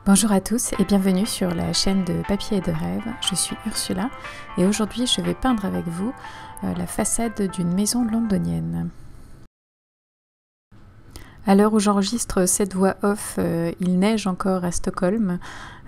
Bonjour à tous et bienvenue sur la chaîne de Papier et de Rêve. Je suis Ursula et aujourd'hui je vais peindre avec vous la façade d'une maison londonienne. À l'heure où j'enregistre cette voix off, il neige encore à Stockholm.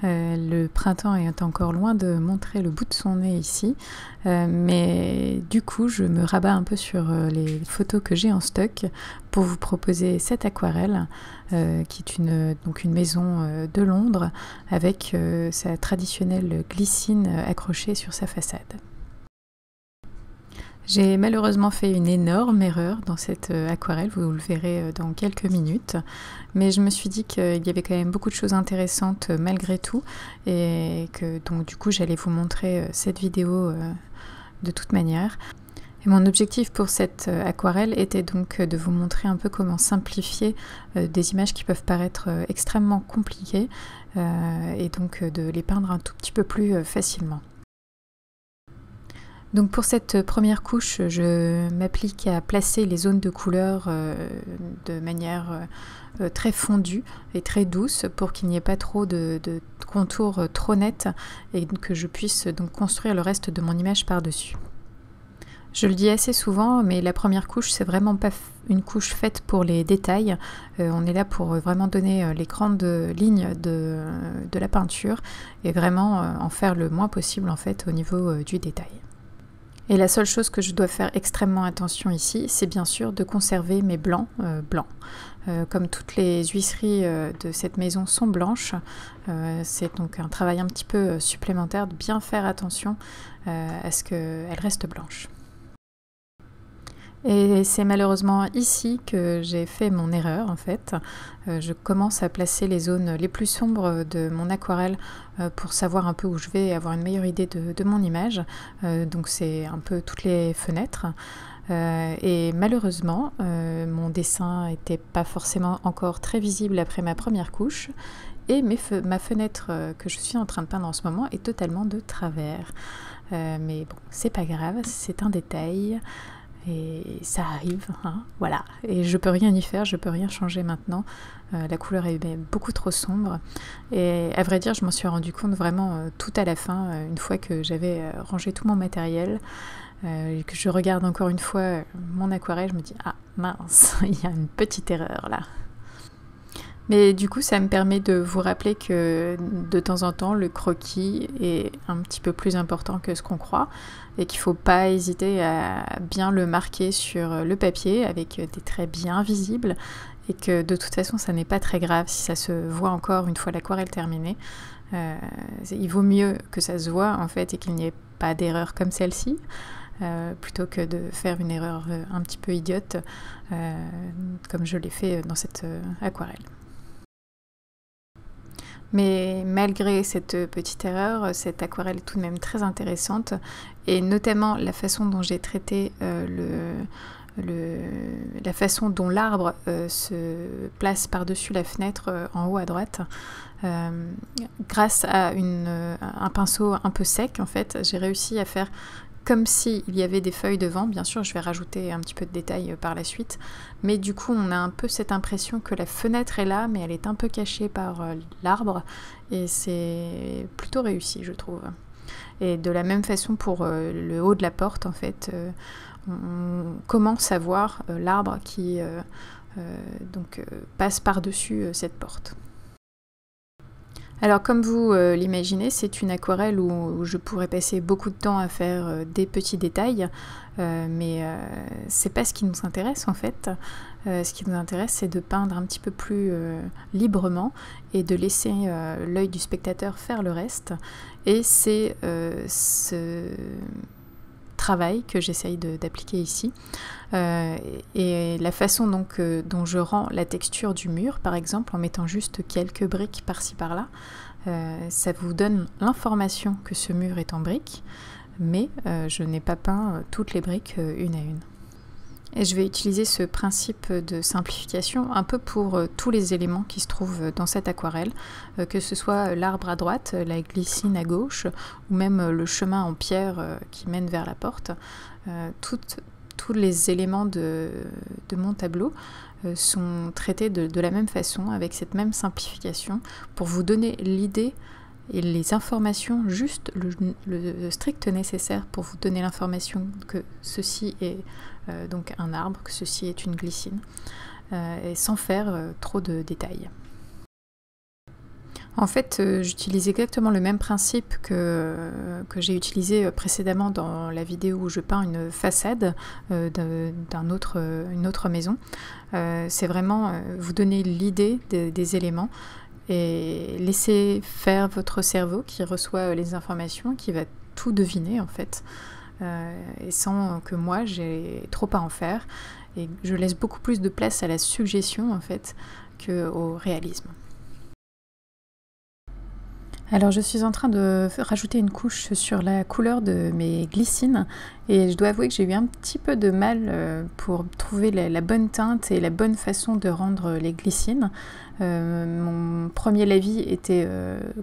Le printemps est encore loin de montrer le bout de son nez ici, mais du coup je me rabats un peu sur les photos que j'ai en stock pour vous proposer cette aquarelle qui est une maison de Londres avec sa traditionnelle glycine accrochée sur sa façade. J'ai malheureusement fait une énorme erreur dans cette aquarelle, vous le verrez dans quelques minutes, mais je me suis dit qu'il y avait quand même beaucoup de choses intéressantes malgré tout et que donc du coup j'allais vous montrer cette vidéo de toute manière. Et mon objectif pour cette aquarelle était donc de vous montrer un peu comment simplifier des images qui peuvent paraître extrêmement compliquées et donc de les peindre un tout petit peu plus facilement. Donc pour cette première couche, je m'applique à placer les zones de couleur de manière très fondue et très douce pour qu'il n'y ait pas trop de contours trop nets et que je puisse donc construire le reste de mon image par-dessus. Je le dis assez souvent, mais la première couche, c'est vraiment pas une couche faite pour les détails. On est là pour vraiment donner les grandes lignes de la peinture et vraiment en faire le moins possible en fait au niveau du détail. Et la seule chose que je dois faire extrêmement attention ici, c'est bien sûr de conserver mes blancs blancs. Comme toutes les huisseries de cette maison sont blanches, c'est donc un travail un petit peu supplémentaire de bien faire attention à ce qu'elles restent blanches. Et c'est malheureusement ici que j'ai fait mon erreur en fait. Je commence à placer les zones les plus sombres de mon aquarelle pour savoir un peu où je vais et avoir une meilleure idée de mon image. Donc c'est un peu toutes les fenêtres. Et malheureusement, mon dessin n'était pas forcément encore très visible après ma première couche. Et ma fenêtre que je suis en train de peindre en ce moment est totalement de travers. Mais bon, c'est pas grave, c'est un détail. Et ça arrive, hein, voilà. Et je peux rien y faire, je peux rien changer maintenant. La couleur est beaucoup trop sombre. Et à vrai dire, je m'en suis rendu compte vraiment tout à la fin, une fois que j'avais rangé tout mon matériel, et que je regarde encore une fois mon aquarelle, je me dis « Ah mince, il y a une petite erreur là ». Mais du coup, ça me permet de vous rappeler que de temps en temps, le croquis est un petit peu plus important que ce qu'on croit et qu'il ne faut pas hésiter à bien le marquer sur le papier avec des traits bien visibles et que de toute façon, ça n'est pas très grave si ça se voit encore une fois l'aquarelle terminée. Il vaut mieux que ça se voit en fait et qu'il n'y ait pas d'erreur comme celle-ci. Plutôt que de faire une erreur un petit peu idiote comme je l'ai fait dans cette aquarelle. Mais malgré cette petite erreur, cette aquarelle est tout de même très intéressante et notamment la façon dont j'ai traité la façon dont l'arbre se place par-dessus la fenêtre en haut à droite. Grâce à un pinceau un peu sec en fait, j'ai réussi à faire comme s'il y avait des feuilles devant. Bien sûr, je vais rajouter un petit peu de détails par la suite. Mais du coup, on a un peu cette impression que la fenêtre est là, mais elle est un peu cachée par l'arbre. Et c'est plutôt réussi, je trouve. Et de la même façon pour le haut de la porte, en fait, on commence à voir l'arbre qui passe par-dessus cette porte. Alors comme vous l'imaginez, c'est une aquarelle où je pourrais passer beaucoup de temps à faire des petits détails, mais c'est pas ce qui nous intéresse en fait. Ce qui nous intéresse, c'est de peindre un petit peu plus librement et de laisser l'œil du spectateur faire le reste. Et c'est ce travail que j'essaye d'appliquer ici et la façon donc dont je rends la texture du mur par exemple en mettant juste quelques briques par-ci par-là, ça vous donne l'information que ce mur est en briques, mais je n'ai pas peint toutes les briques une à une. Et je vais utiliser ce principe de simplification un peu pour tous les éléments qui se trouvent dans cette aquarelle, que ce soit l'arbre à droite, la glycine à gauche, ou même le chemin en pierre qui mène vers la porte. Tout tous les éléments de mon tableau sont traités de la même façon, avec cette même simplification, pour vous donner l'idée et les informations, juste le strict nécessaire pour vous donner l'information que ceci est donc un arbre, que ceci est une glycine, et sans faire trop de détails. En fait, j'utilise exactement le même principe que j'ai utilisé précédemment dans la vidéo où je peins une façade d'une autre maison. C'est vraiment vous donner l'idée des éléments et laisser faire votre cerveau qui reçoit les informations, qui va tout deviner en fait, et sans que moi j'ai trop à en faire. Et je laisse beaucoup plus de place à la suggestion en fait qu'au réalisme. Alors je suis en train de rajouter une couche sur la couleur de mes glycines et je dois avouer que j'ai eu un petit peu de mal pour trouver la bonne teinte et la bonne façon de rendre les glycines. Mon premier lavis était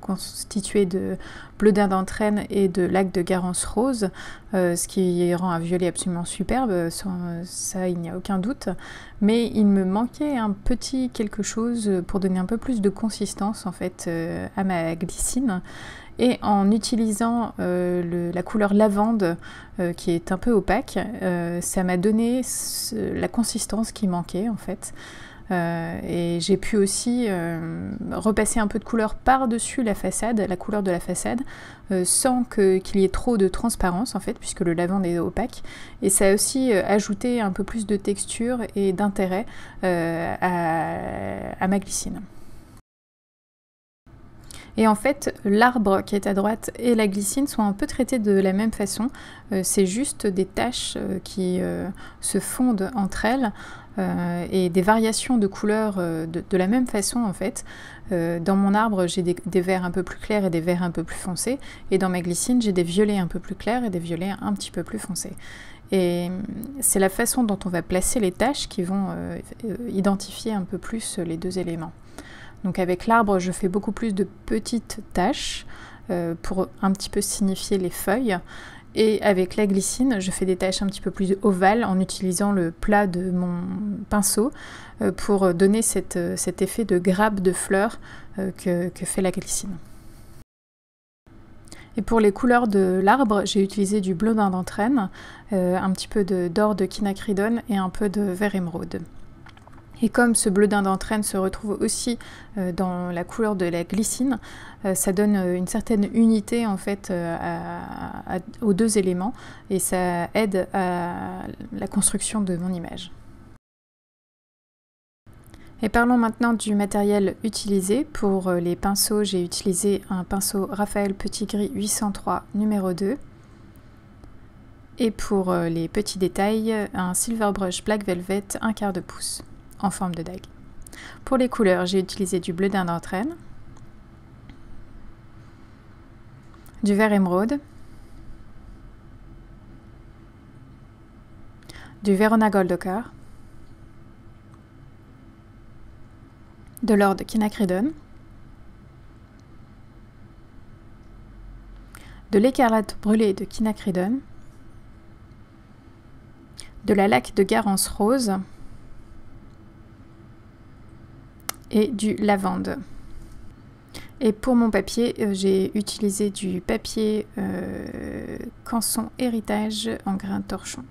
constitué de bleu dinde d'entraîne et de lac de Garance rose, ce qui rend un violet absolument superbe, ça il n'y a aucun doute, mais il me manquait un petit quelque chose pour donner un peu plus de consistance en fait à ma glycine. Et en utilisant la couleur lavande qui est un peu opaque, ça m'a donné la consistance qui manquait en fait. Et j'ai pu aussi repasser un peu de couleur par-dessus la façade, la couleur de la façade, sans qu'il y ait trop de transparence en fait, puisque le lavande est opaque. Et ça a aussi ajouté un peu plus de texture et d'intérêt à ma glycine. Et en fait, l'arbre qui est à droite et la glycine sont un peu traités de la même façon. C'est juste des taches qui se fondent entre elles et des variations de couleurs de la même façon en fait. Dans mon arbre, j'ai des verts un peu plus clairs et des verts un peu plus foncés. Et dans ma glycine, j'ai des violets un peu plus clairs et des violets un petit peu plus foncés. Et c'est la façon dont on va placer les taches qui vont identifier un peu plus les deux éléments. Donc avec l'arbre, je fais beaucoup plus de petites taches pour un petit peu signifier les feuilles. Et avec la glycine, je fais des taches un petit peu plus ovales en utilisant le plat de mon pinceau pour donner cet effet de grappe de fleurs que fait la glycine. Et pour les couleurs de l'arbre, j'ai utilisé du bleu dinde d'entraîne, un petit peu d'or de quinacridone et un peu de vert émeraude. Et comme ce bleu dinde d'entraîne se retrouve aussi dans la couleur de la glycine, ça donne une certaine unité en fait aux deux éléments et ça aide à la construction de mon image. Et parlons maintenant du matériel utilisé. Pour les pinceaux, j'ai utilisé un pinceau Raphaël Petit Gris 803 numéro 2. Et pour les petits détails, un Silver Brush Black Velvet 1/4 de pouce en forme de dague. Pour les couleurs, j'ai utilisé du bleu dinde d'entraîne, du vert émeraude, du Verona Gold Ochre, de l'or de quinacridone, de l'écarlate brûlée de quinacridone, de la laque de Garance rose et du lavande. Et pour mon papier, j'ai utilisé du papier Canson Héritage en grain torchon.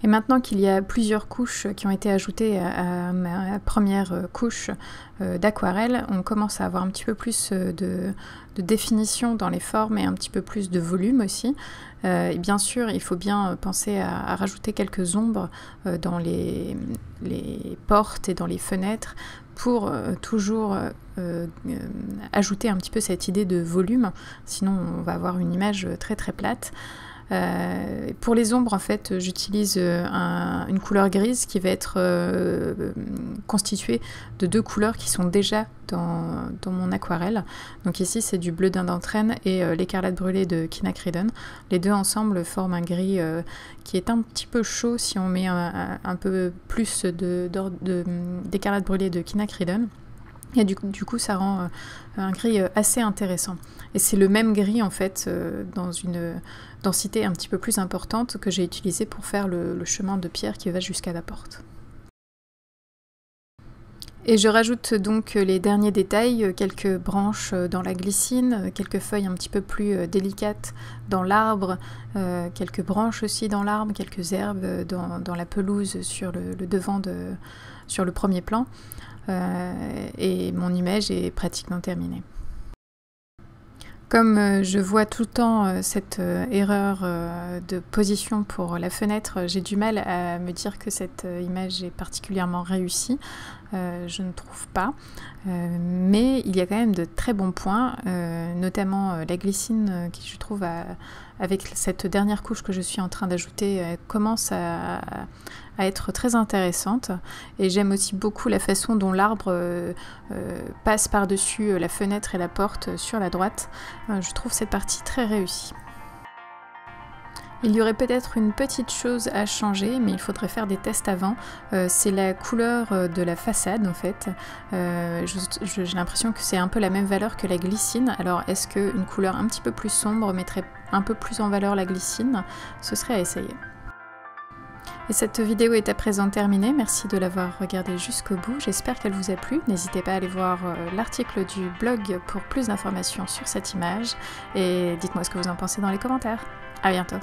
Et maintenant qu'il y a plusieurs couches qui ont été ajoutées à ma première couche d'aquarelle, on commence à avoir un petit peu plus de définition dans les formes et un petit peu plus de volume aussi. Et bien sûr, il faut bien penser à rajouter quelques ombres dans les portes et dans les fenêtres pour toujours ajouter un petit peu cette idée de volume, sinon on va avoir une image très très plate. Pour les ombres, en fait, j'utilise une couleur grise qui va être constituée de deux couleurs qui sont déjà dans mon aquarelle. Donc ici, c'est du bleu dinde d'entraîne et l'écarlate brûlée de quinacridone. Les deux ensemble forment un gris qui est un petit peu chaud si on met un peu plus d'écarlate brûlée de quinacridone. Et du coup, ça rend un gris assez intéressant. Et c'est le même gris, en fait, dans une densité un petit peu plus importante que j'ai utilisé pour faire le chemin de pierre qui va jusqu'à la porte. Et je rajoute donc les derniers détails, quelques branches dans la glycine, quelques feuilles un petit peu plus délicates dans l'arbre, quelques branches aussi dans l'arbre, quelques herbes dans la pelouse sur le devant, sur le premier plan. Et mon image est pratiquement terminée. Comme je vois tout le temps cette erreur de position pour la fenêtre, j'ai du mal à me dire que cette image est particulièrement réussie. Je ne trouve pas. Mais il y a quand même de très bons points, notamment la glycine qui, je trouve, avec cette dernière couche que je suis en train d'ajouter, commence à être très intéressante. Et j'aime aussi beaucoup la façon dont l'arbre passe par-dessus la fenêtre et la porte sur la droite. Je trouve cette partie très réussie. Il y aurait peut-être une petite chose à changer, mais il faudrait faire des tests avant. C'est la couleur de la façade, en fait. J'ai l'impression que c'est un peu la même valeur que la glycine. Alors, est-ce qu'une couleur un petit peu plus sombre mettrait un peu plus en valeur la glycine? Ce serait à essayer. Et cette vidéo est à présent terminée. Merci de l'avoir regardée jusqu'au bout. J'espère qu'elle vous a plu. N'hésitez pas à aller voir l'article du blog pour plus d'informations sur cette image. Et dites-moi ce que vous en pensez dans les commentaires. À bientôt.